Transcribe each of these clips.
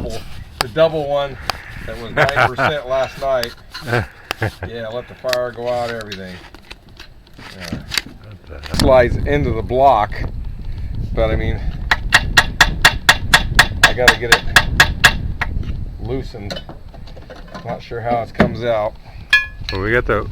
the double one that was 9% last night. Yeah, let the fire go out, everything. Slides into the block, but I mean, I gotta get it loosened. Not sure how it comes out. Well, we got the.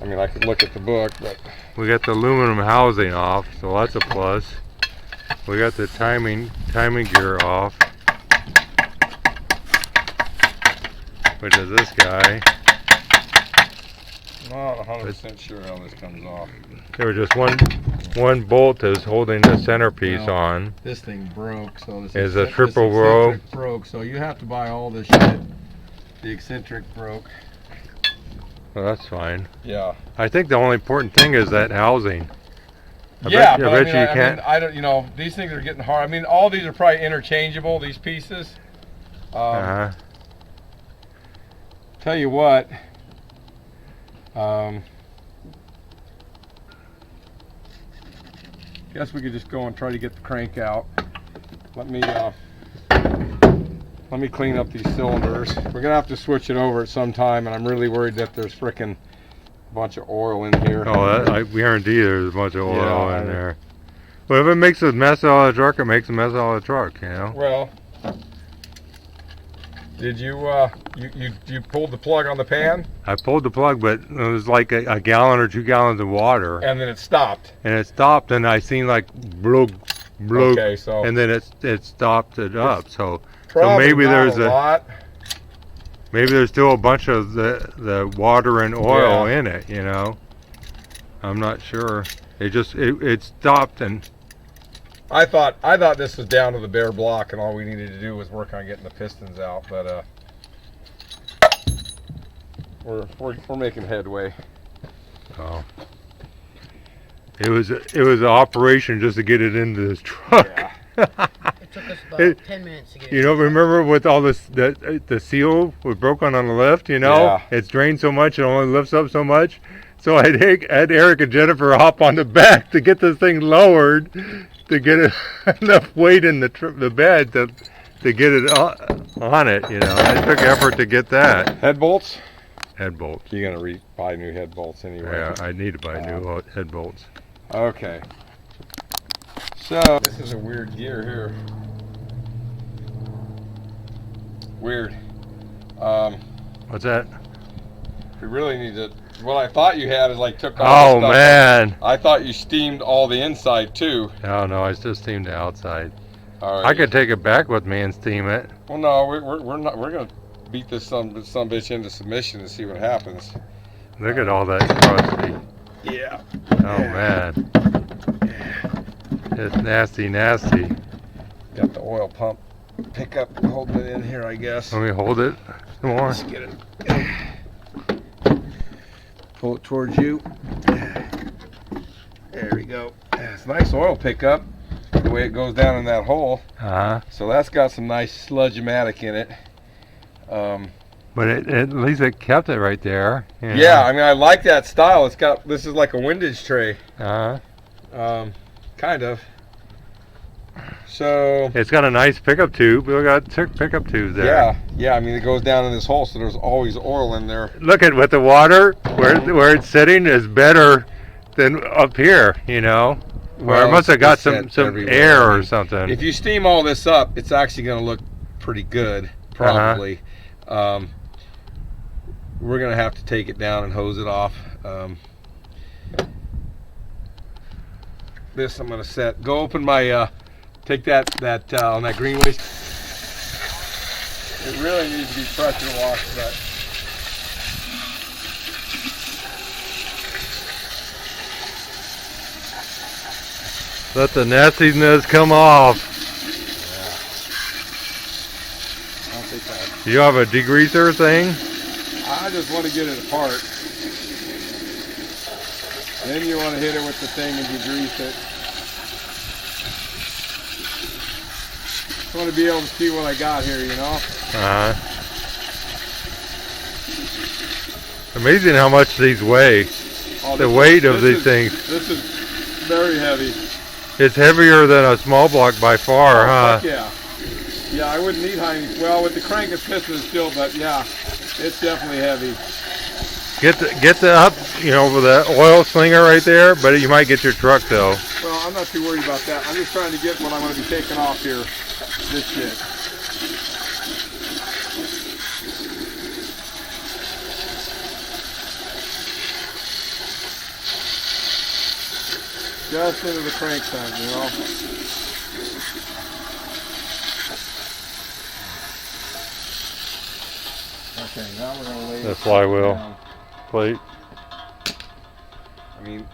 I mean, I could look at the book, but we got the aluminum housing off, so that's a plus. We got the timing gear off, which is this guy. Not 100% sure how this comes off. There was just one bolt is holding the centerpiece on. This thing broke, so this is a triple row. Broke, so you have to buy all this shit. The eccentric broke. Well, that's fine. Yeah. I think the only important thing is that housing. I don't. You know, these things are getting hard. I mean, all these are probably interchangeable. These pieces. Tell you what. Guess we could just go and try to get the crank out. Let me clean up these cylinders. We're gonna have to switch it over at some time, and I'm really worried that there's frickin' a bunch of oil in here. Oh, I guarantee there's a bunch of oil in there. Well, if it makes a mess out of the truck, it makes a mess out of the truck, you know. Well, did you you pulled the plug on the pan? I pulled the plug, but it was like a gallon or 2 gallons of water. And then it stopped. And it stopped, and I seen like blug, okay, so and then it stopped it up. So maybe there's a lot. Maybe there's still a bunch of the water and oil in it, you know. I'm not sure. It stopped, and I thought this was down to the bare block, and all we needed to do was work on getting the pistons out. But we're making headway. Oh, it was an operation just to get it into this truck. Yeah. It took us about 10 minutes to get it. You know, remember with all this, the seal was broken on the lift, you know? Yeah. It's drained so much, it only lifts up so much. So I had Eric and Jennifer hop on the back to get this thing lowered, to get enough weight in the bed to get it on it, you know. It took effort to get that. Head bolts? Head bolts. You're going to buy new head bolts anyway. Yeah, I need to buy new head bolts. Okay. So, this is a weird gear here. Weird. What's that? We really need to. What I thought you had is like took all Oh the stuff man! I thought you steamed all the inside too. No, I just steamed the outside. All right. I could take it back with me and steam it. Well, no, we're not. We're gonna beat this some bitch into submission and see what happens. Look at all that crusty. Yeah. Oh man. It's nasty. Got the oil pump pickup holding it in here, I guess. Let me hold it some more. Let's get it. Pull it towards you. There we go. It's a nice oil pickup, the way it goes down in that hole. So that's got some nice sludge-o-matic in it. But at least it kept it right there. You know? Yeah, I mean, I like that style. This is like a windage tray. Kind of. So it's got a nice pickup tube. We got pickup tubes there. Yeah. I mean, it goes down in this hole, so there's always oil in there. Look at with the water where it's sitting is better than up here. You know, where it must have got some air or something. If you steam all this up, it's actually going to look pretty good, probably. We're going to have to take it down and hose it off. This I'm going to set. Go open my. Take that on that green waste. It really needs to be pressure washed, but let the nastiness come off. Yeah. I'll take that. Do you have a degreaser thing? I just want to get it apart. Then you want to hit it with the thing and degrease it. I want to be able to see what I got here, you know? Amazing how much these weigh. The weight of these things. This is very heavy. It's heavier than a small block by far, huh? Yeah. Yeah, I wouldn't need high. Well, with the crank it's pistons still, but yeah, it's definitely heavy. Get the up, you know, with the oil slinger right there, but you might get your truck though. Well, I'm not too worried about that. I'm just trying to get what I'm going to be taking off here. This shit. Just into the crankshaft, you know. Okay, now we're going to lay The flywheel down. plate. I mean,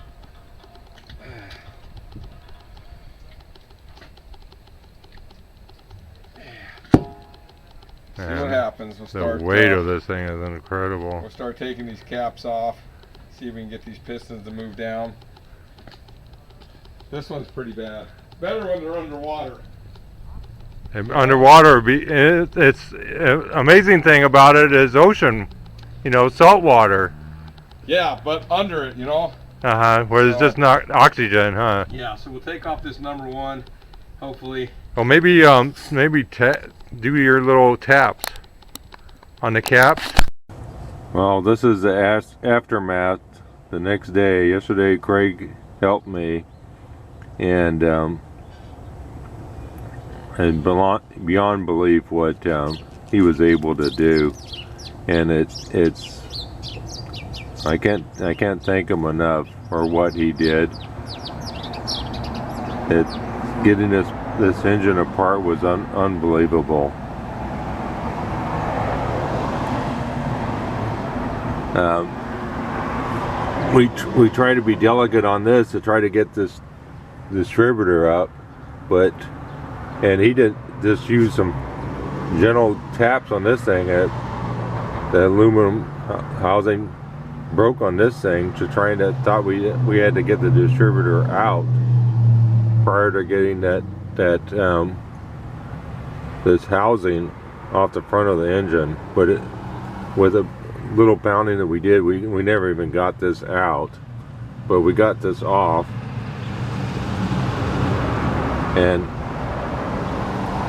see what happens. We'll start, the weight of this thing is incredible. We'll start taking these caps off. See if we can get these pistons to move down. This one's pretty bad. Better when they're underwater. And underwater, it's amazing thing about it is ocean, you know, salt water. Yeah, but under it, you know. Where there's just not oxygen, huh? Yeah, so we'll take off this number one, hopefully. Well, maybe do your little taps on the caps. Well, this is the aftermath. The next day, yesterday, Craig helped me, and beyond belief what he was able to do, and it's I can't thank him enough for what he did. Getting this engine apart was unbelievable. We try to be delicate on this to try to get this distributor up, and he did just use some gentle taps on this thing. The aluminum housing broke on this thing, thought we had to get the distributor out prior to getting this housing off the front of the engine. But with a little pounding that we did, we never even got this out, but we got this off.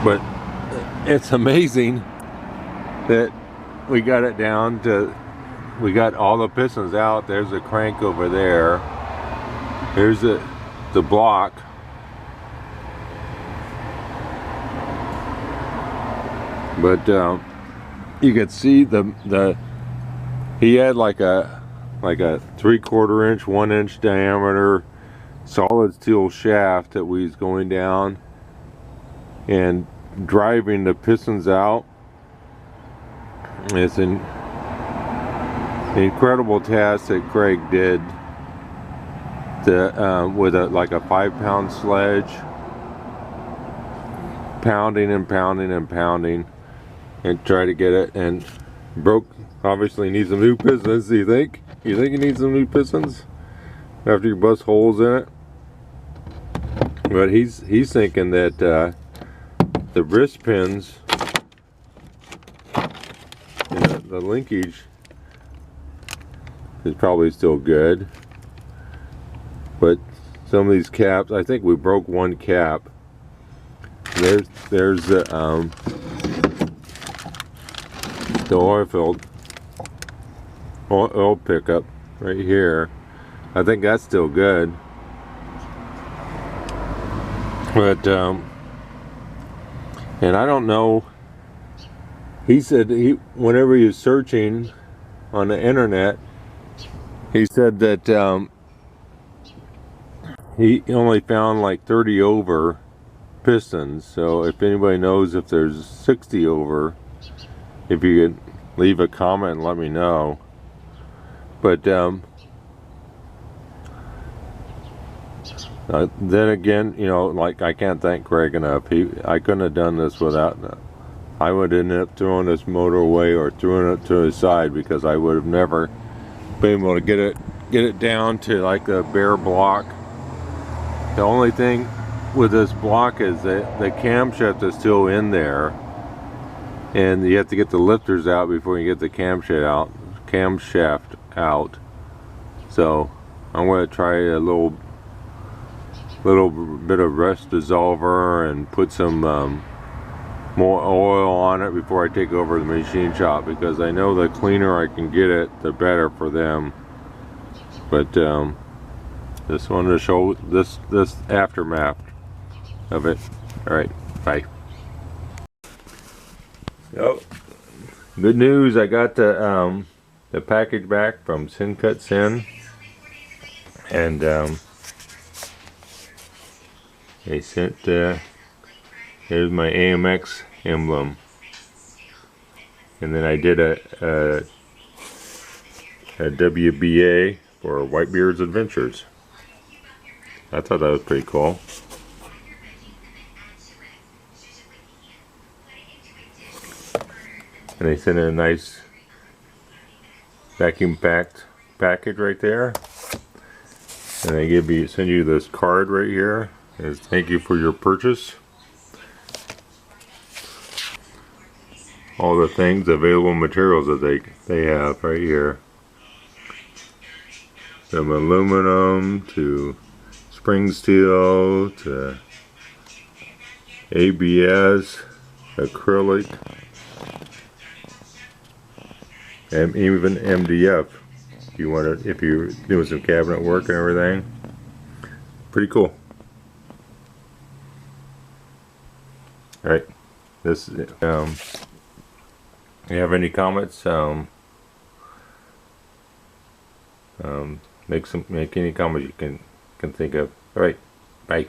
But it's amazing that we got it down to, we got all the pistons out. There's a crank over there. Here's the block. But you could see he had like a 3/4 inch, 1 inch diameter solid steel shaft that was going down and driving the pistons out. It's an incredible task that Craig did with like a 5-pound sledge, pounding and pounding and pounding, and try to get it, and broke. Obviously needs some new pistons. Do you think? You think it needs some new pistons after you bust holes in it? But he's thinking that the wrist pins, the linkage is probably still good, but some of these caps, I think we broke one cap. There's the oil pickup right here. I think that's still good, but and I don't know. He said whenever he was searching on the internet, he said that he only found like 30 over pistons. So if anybody knows if there's 60 over, if you could leave a comment and let me know. But then again, like, I can't thank Craig enough. I couldn't have done this without. I would end up throwing this motor away or throwing it to the side, because I would have never been able to get it down to like the bare block. The only thing with this block is that the camshaft is still in there, and you have to get the lifters out before you get the camshaft out. So I'm going to try a little bit of rust dissolver and put some more oil on it before I take over the machine shop, because I know the cleaner I can get it, the better for them. But just wanted to show this aftermath of it. All right, bye. Oh, good news! I got the package back from Send, and they sent here's my AMX emblem, and then I did a WBA for Whitebeard's Adventures. I thought that was pretty cool. And they sent in a nice vacuum packed package right there. And they send you this card right here. As thank you for your purchase. All the things, available materials that they have right here. From aluminum to spring steel to ABS, acrylic, and even MDF. If you're doing some cabinet work and everything, pretty cool. All right, this if you have any comments, make any comments you can think of. All right, bye.